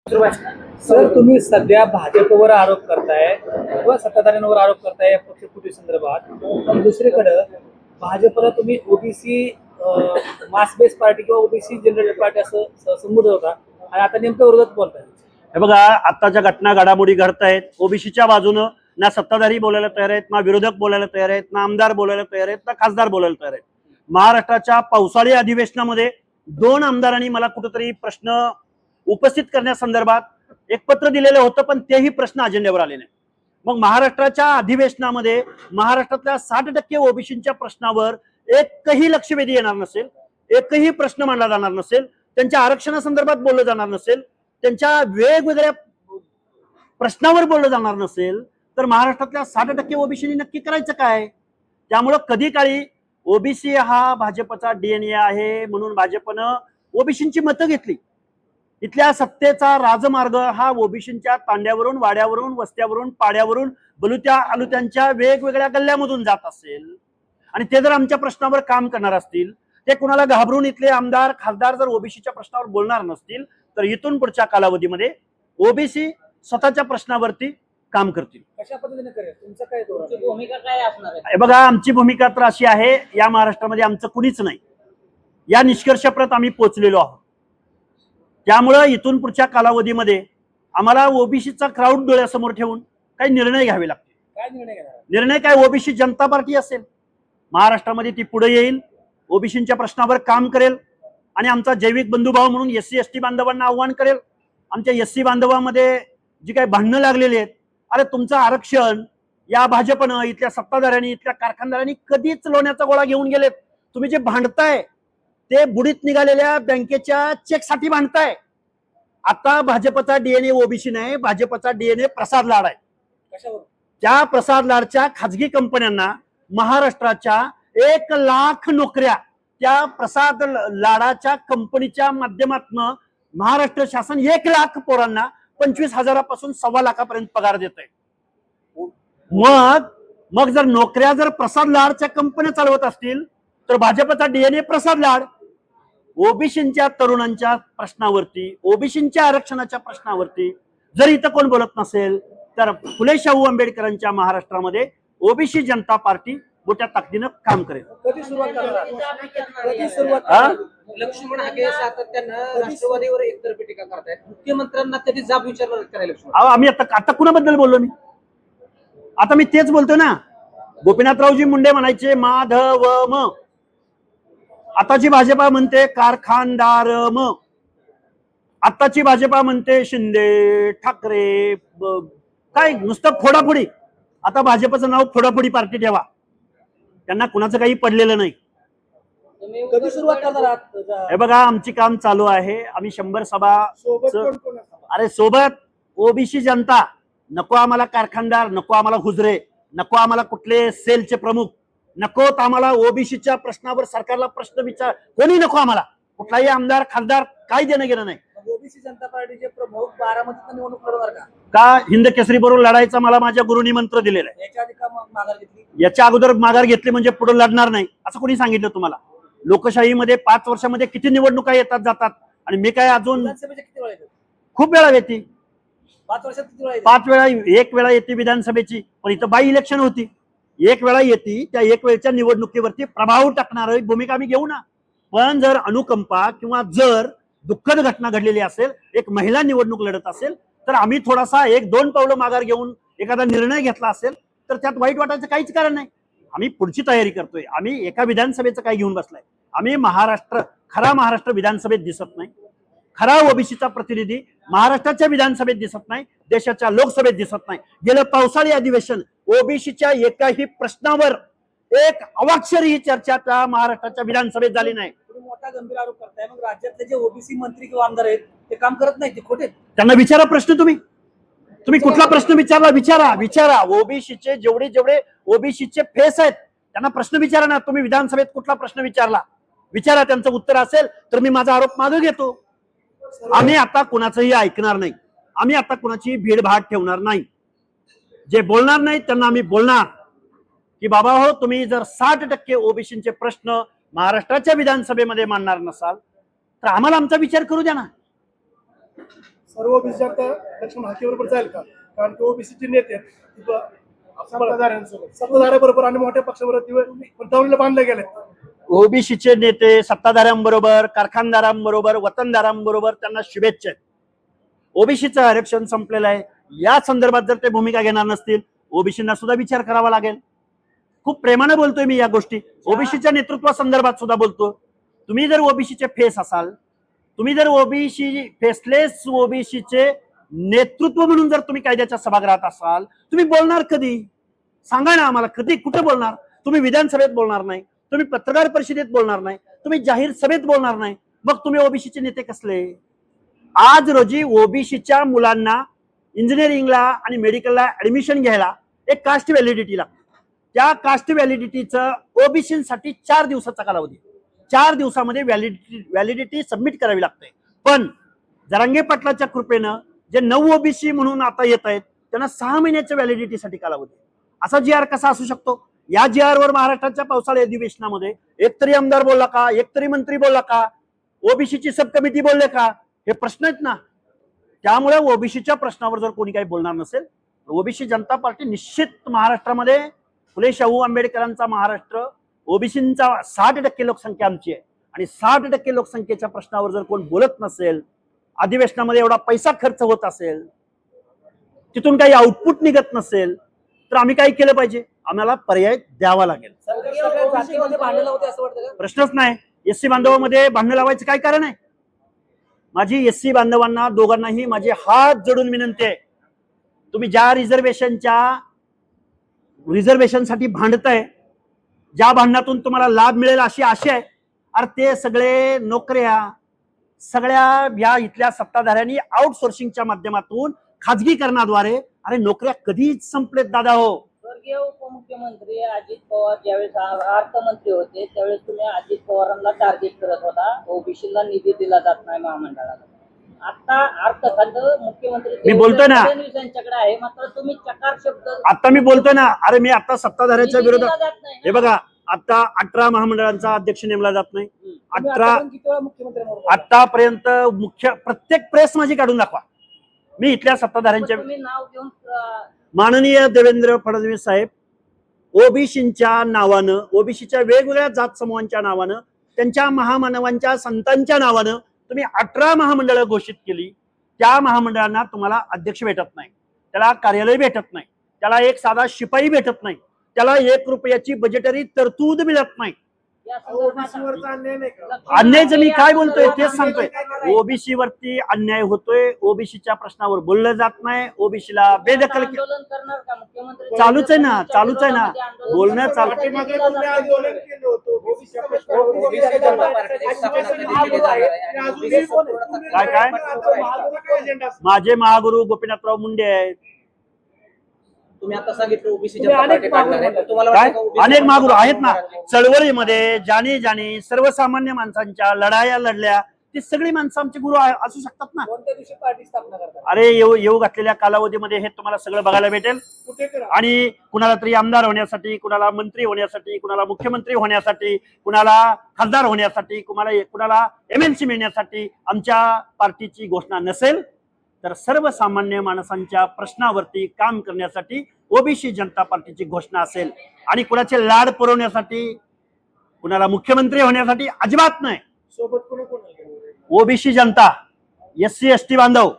Sir, तुम्ही सध्या भाजपवर आरोप करताय किंवा सत्ताधाऱ्यांवर आरोप करताय या पक्षफुटी संदर्भात. पण दुसरीकडे भाजपला तुम्ही ओबीसी मास बेस पार्टी किंवा ओबीसी जनरेटेड पार्टी असं संबोधत होता आणि आता नेमकं विरोधात बोलताय. हे बघा, आताच्या घटना घडामोडी घडतायत. ओबीसीच्या बाजूनं ना सत्ताधारी बोलायला तयार आहेत, ना विरोधक बोलायला तयार आहेत, ना आमदार बोलायला तयार आहेत, ना खासदार बोलायला तयार आहेत. महाराष्ट्राच्या पावसाळी अधिवेशनामध्ये 2 आमदारांनी मला कुठेतरी प्रश्न उपस्थित करण्यासंदर्भात एक पत्र दिलेलं होतं, पण तेही प्रश्न अजेंड्यावर आले नाही. मग महाराष्ट्राच्या अधिवेशनामध्ये महाराष्ट्रातल्या 60% ओबीसीच्या प्रश्नावर एकही लक्षवेधी येणार नसेल, एकही प्रश्न मांडला जाणार नसेल, त्यांच्या आरक्षणासंदर्भात बोललं जाणार नसेल, त्यांच्या वेगवेगळ्या प्रश्नावर बोललं जाणार नसेल, तर महाराष्ट्रातल्या 60% ओबीसीनी नक्की करायचं काय? त्यामुळं कधी काळी ओबीसी हा भाजपचा डीएनए आहे म्हणून भाजपनं ओबीसीची मतं घेतली. इथल्या सत्तेचा राजमार्ग हा ओबीसीच्या तांड्यावरून, वाड्यावरून, वस्त्यावरून, पाड्यावरून, बलुत्या अलुत्यांच्या वेगवेगळ्या गल्ल्यामधून जात असेल आणि ते जर आमच्या प्रश्नावर काम करणार असतील, ते कुणाला घाबरून इथले आमदार खासदार जर ओबीसीच्या प्रश्नावर बोलणार नसतील, तर इथून पुढच्या कालावधीमध्ये ओबीसी स्वतःच्या प्रश्नावरती काम करतील. कशा पद्धतीने करेल? तुमचं काय भूमिका काय असणार आहे? हे बघा, आमची भूमिका तर अशी आहे, या महाराष्ट्रामध्ये आमचं कुणीच नाही या निष्कर्षाप्रत आम्ही पोहोचलेलो आहोत. त्यामुळं इथून पुढच्या कालावधीमध्ये आम्हाला ओबीसीचा क्राऊड डोळ्यासमोर ठेवून काही निर्णय घ्यावे लागतील. काय निर्णय घेणार? निर्णय काय? ओबीसी जनता पार्टी असेल महाराष्ट्रामध्ये, ती पुढे येईल, ओबीसीच्या प्रश्नावर काम करेल आणि आमचा जैविक बंधुभाव म्हणून एससी एसटी बांधवांना आव्हान करेल. आमच्या एससी बांधवांमध्ये जी काही भांडणं लागलेली आहेत, अरे तुमचं आरक्षण या भाजपनं, इथल्या सत्ताधाऱ्यांनी, इथल्या कारखानदारांनी कधीच लोण्याचा गोळा घेऊन गेलेत. तुम्ही जे भांडताय ते बुडीत निघालेल्या बँकेच्या चेकसाठी भांडताय. आता भाजपचा डीएनए ओबीसी नाही, भाजपचा डीएनए प्रसाद लाड आहे. कशावर? त्या प्रसाद लाडच्या खाजगी कंपन्यांना महाराष्ट्राच्या 1 लाख नोकऱ्या त्या प्रसाद लाडाच्या कंपनीच्या माध्यमातून महाराष्ट्र शासन 1 लाख पोरांना 25,000 पासून 1.25 लाखापर्यंत पगार देत आहे. मग जर नोकऱ्या जर प्रसाद लाडच्या कंपन्या चालवत असतील, तर भाजपचा डीएनए प्रसाद लाड ओबीसीच्या तरुणांच्या प्रश्नावरती, ओबीसीच्या आरक्षणाच्या प्रश्नावरती जर इथं कोण बोलत नसेल, तर फुले शाहू आंबेडकरांच्या महाराष्ट्रामध्ये ओबीसी जनता पार्टी मोठ्या ताकदीनं काम करेल. कधी सुरुवात करणार? लक्ष्मण हाके सातत्यानं राष्ट्रवादीवर एकतर्फी टीका करतायत. मुख्यमंत्र्यांना कधी जाब विचारणार करायला लक्ष्मण? आम्ही आता कुणाबद्दल बोललो मी? आता मी तेच बोलतो ना. गोपीनाथरावजी मुंडे म्हणायचे माधव. आताची भाजपा म्हणते कारखानदार. आताची भाजपा म्हणते शिंदे ठाकरे. काय नुसतं फोडाफोडी. आता भाजपचं नाव फोडाफोडी पार्टी ठेवा. त्यांना कुणाचं काही पडलेलं नाही. कधी सुरुवात करणार? हे बघा, आमची काम चालू आहे. आम्ही 100 सभा. अरे सोबत ओबीसी जनता नको आम्हाला, कारखानदार नको आम्हाला, हुजरे नको आम्हाला, कुठले सेलचे प्रमुख नकोत आम्हाला. ओबीसीच्या प्रश्नावर सरकारला प्रश्न विचार कोणी नको आम्हाला. कुठलाही आमदार खासदार काही देणं घेणं नाही. ओबीसी जनता पार्टीचे प्रमुख बारामतीत निवडणूक लढवणार का? हिंद केसरी बरोबर लढायचा मला माझ्या गुरुनी मंत्र दिलेला आहे. याच्या आधी का माघार घेतली? याच्या अगोदर माघार घेतली म्हणजे पुढे लढणार नाही असं कोणी सांगितलं तुम्हाला? लोकशाहीमध्ये 5 वर्षामध्ये किती निवडणुका येतात जातात, आणि मी काय अजून विधानसभेच्या किती वेळा येतात? खूप वेळा येते. 5 वर्षात किती वेळा येतात? 5 वेळा. 1 वेळा येते विधानसभेची, पण इथं बाई इलेक्शन होती. 1 वेळा येते. त्या 1 वेळच्या निवडणुकीवरती प्रभाव टाकणारी भूमिका आम्ही घेऊ ना. पण जर अनुकंपा किंवा जर दुःखद घटना घडलेली असेल, एक महिला निवडणूक लढत असेल, तर आम्ही थोडासा 1-2 पावलं माघार घेऊन एखादा निर्णय घेतला असेल तर त्यात वाईट वाटायचं काहीच कारण नाही. आम्ही पुढची तयारी करतोय. आम्ही एका विधानसभेचं काय घेऊन बसलाय? आम्ही खरा महाराष्ट्र विधानसभेत दिसत नाही. खरा ओबीसीचा प्रतिनिधी महाराष्ट्राच्या विधानसभेत दिसत नाही, देशाच्या लोकसभेत दिसत नाही. गेलं पावसाळी अधिवेशन ओबीसीच्या एकाही प्रश्नावर एक अवाक्षरही चर्चा त्या महाराष्ट्राच्या विधानसभेत झाली नाही. तुम्ही मोठा गंभीर आरोप करताय. मग राज्यातले जे ओबीसी मंत्री किंवा आमदार आहेत ते काम करत नाही, ते खोटे? त्यांना विचारा प्रश्न. तुम्ही कुठला प्रश्न विचारा. ओबीसीचे जेवढे ओबीसीचे फेस आहेत त्यांना प्रश्न विचारा ना. तुम्ही विधानसभेत कुठला प्रश्न विचारा, त्यांचं उत्तर असेल तर मी माझा आरोप मागे घेतो. आम्ही आता कुणाचंही ऐकणार नाही. आम्ही आता कुणाची भीडभाड ठेवणार नाही. जे बोलणार नाही त्यांना आम्ही बोलणार की बाबा हो, तुम्ही जर 60% ओबीसीचे प्रश्न महाराष्ट्राच्या विधानसभेमध्ये मांडणार नसाल तर आम्हाला आमचा विचार करू द्या ना. सर्व ओबीसी जनता लक्ष्मण हाकेबरोबर जाईल का? कारण की ओबीसीचे नेते आहेत, सत्ताधाऱ्याबरोबर आणि मोठ्या पक्षाबरोबर दावणीला बांधले गेले. ओबीसीचे नेते सत्ताधाऱ्यांबरोबर, कारखानदारांबरोबर, वतनदारांबरोबर त्यांना शुभेच्छा आहेत. ओबीसीचं आरक्षण संपलेलं आहे. या संदर्भात जर ते भूमिका घेणार नसतील, ओबीसींना सुद्धा विचार करावा लागेल. खूप प्रेमाने बोलतोय मी या गोष्टी, ओबीसीच्या नेतृत्वासंदर्भात सुद्धा बोलतो. तुम्ही जर ओबीसीचे फेस असाल, तुम्ही जर ओबीसी फेसलेस ओबीसीचे नेतृत्व म्हणून जर तुम्ही कायद्याच्या सभागृहात असाल, तुम्ही बोलणार कधी? सांगा ना आम्हाला, कधी कुठे बोलणार? तुम्ही विधानसभेत बोलणार नाही, तुम्ही पत्रकार परिषदेत बोलणार नाही, तुम्ही जाहीर सभेत बोलणार नाही, मग तुम्ही ओबीसीचे नेते कसले? आज रोजी ओबीसीच्या मुलांना इंजिनिअरिंगला आणि मेडिकलला ऍडमिशन घ्यायला एक कास्ट व्हॅलिडिटी लागते. त्या कास्ट व्हॅलिडिटीचं ओबीसीसाठी 4 दिवसाचा कालावधी, 4 दिवसामध्ये व्हॅलिडिटी सबमिट करावी लागते. पण जरांगे पाटलाच्या कृपेनं जे 9 ओबीसी म्हणून आता येत आहेत त्यांना 6 महिन्याच्या व्हॅलिडिटीसाठी कालावधी. असा जी आर कसा असू शकतो? या जी आर वर महाराष्ट्राच्या पावसाळी अधिवेशनामध्ये एकतरी आमदार बोलला का? एकतरी मंत्री बोलला का? ओबीसीची सब कमिटी बोलले का? हे प्रश्न आहेत ना. त्यामुळे ओबीसीच्या प्रश्नावर जर कोणी काही बोलणार नसेल, ओबीसी जनता पार्टी निश्चित महाराष्ट्रामध्ये फुले शाहू आंबेडकरांचा महाराष्ट्र, ओबीसींचा 60% लोकसंख्या आमची आहे आणि 60% लोकसंख्येच्या प्रश्नावर जर कोण बोलत नसेल, अधिवेशनामध्ये एवढा पैसा खर्च होत असेल, तिथून काही आउटपुट निघत नसेल, तर आम्ही काय केलं पाहिजे? आम्हाला पर्याय द्यावा लागेल. प्रश्नच नाही. एससी बांधवांमध्ये भांडण लावायचं काय कारण आहे? माझी एससी बांधवांना दोघांनाही माझे हात जोडून विनंती आहे, तुम्ही ज्या रिझर्वेशनसाठी भांडताय, ज्या भांडणातून तुम्हाला लाभ मिळेल अशी आशा आहे, अरे ते सगळे नोकऱ्या सगळ्या या इथल्या सत्ताधाऱ्यांनी आउटसोर्सिंगच्या माध्यमातून खाजगीकरणाद्वारे अरे नोकऱ्या कधीच संपलेत दादा हो. स्वर्गीय उपमुख्यमंत्री अजित पवार ज्यावेळेस अर्थमंत्री होते त्यावेळेस तुम्ही अजित पवारांना टार्गेट करत होता, ओबीसीला निधी दिला जात नाही महामंडळाला. आता अर्थ खातं मुख्यमंत्री मी बोलतोय ना, फडणवीस यांच्याकडे आहे, मात्र तुम्ही चकार शब्द आता मी बोलतोय ना. अरे मी आता सत्ताधाऱ्याच्या निधी विरोधात, दिला जात नाही हे ना. बघा, आता 18 महामंडळांचा अध्यक्ष नेमला जात नाही. तुम्ही 18 आतापर्यंत किती वेळा मुख्यमंत्र्यांबरोबर आतापर्यंत मुख्य प्रत्येक प्रेस माझी काढून दाखवा. मी इथल्या सत्ताधाऱ्यांच्या, तुम्ही नाव घेऊन माननीय देवेंद्र फडणवीस साहेब ओबीसीच्या नावानं, ओबीसीच्या वेगवेगळ्या जात समूहांच्या नावानं, त्यांच्या महामानवांच्या संतांच्या नावानं तुम्ही 18 महामंडळं घोषित केली. त्या महामंडळांना तुम्हाला अध्यक्ष भेटत नाही, त्याला कार्यालय भेटत नाही, त्याला एक साधा शिपाई भेटत नाही, त्याला 1 रुपयाची बजेटरी तरतूद मिळत नाही. या संदर्भात ओबीसीवरचा अन्याय नाही का? अन्यायचं मी काय बोलतोय तेच सांगतोय. ओबीसी वरती अन्याय होतोय, ओबीसीच्या प्रश्नावर बोललं जात नाही, ओबीसीला बेदखल केलं. आंदोलन करणार का मुख्यमंत्री? चालूच आहे ना, चालूच आहे ना. बोलणं चालू. पाठीमागे तुम्ही आंदोलन केलं होतं ओबीसीच्या प्रश्नावर. ओबीसी जनता पार्टीची स्थापना कधी केली जाणार आहे? आणि ओबीसी संपूर्ण काय काय? काय एजेंडा असतो? माझे महागुरु गोपीनाथराव मुंडे आहेत. तुम्ही आता सांगितलं ओबीसी तुम्ही जनता अनेक पार्टी काढणार आहे, पण तुम्हाला काय वाटतं का OBC अनेक महागुरु आहेत ना. काढणार आहे? चळवळीमध्ये ज्याने सर्वसामान्य माणसांच्या लढाया लढल्या, ती सगळी माणसं आमचे गुरु असू शकतात ना. कोणत्या दिवशी पार्टी स्थापना करतात? अरे येऊ घातलेल्या कालावधीमध्ये हे तुम्हाला सगळं बघायला भेटेल. कुठे करा? आणि कुणाला तरी आमदार होण्यासाठी, कुणाला मंत्री होण्यासाठी, कुणाला मुख्यमंत्री होण्यासाठी, कुणाला खासदार होण्यासाठी, कुणाला MLC मिळण्यासाठी आमच्या पार्टीची घोषणा नसेल, तर सर्वसामान्य माणसांच्या प्रश्नावरती काम करण्यासाठी ओबीसी जनता पार्टीची घोषणा असेल. आणि कुणाचे लाड पुरवण्यासाठी, कुणाला मुख्यमंत्री होण्यासाठी अजिबात नाही. सोबत कोण कोण? ओबीसी जनता, SC ST बांधव,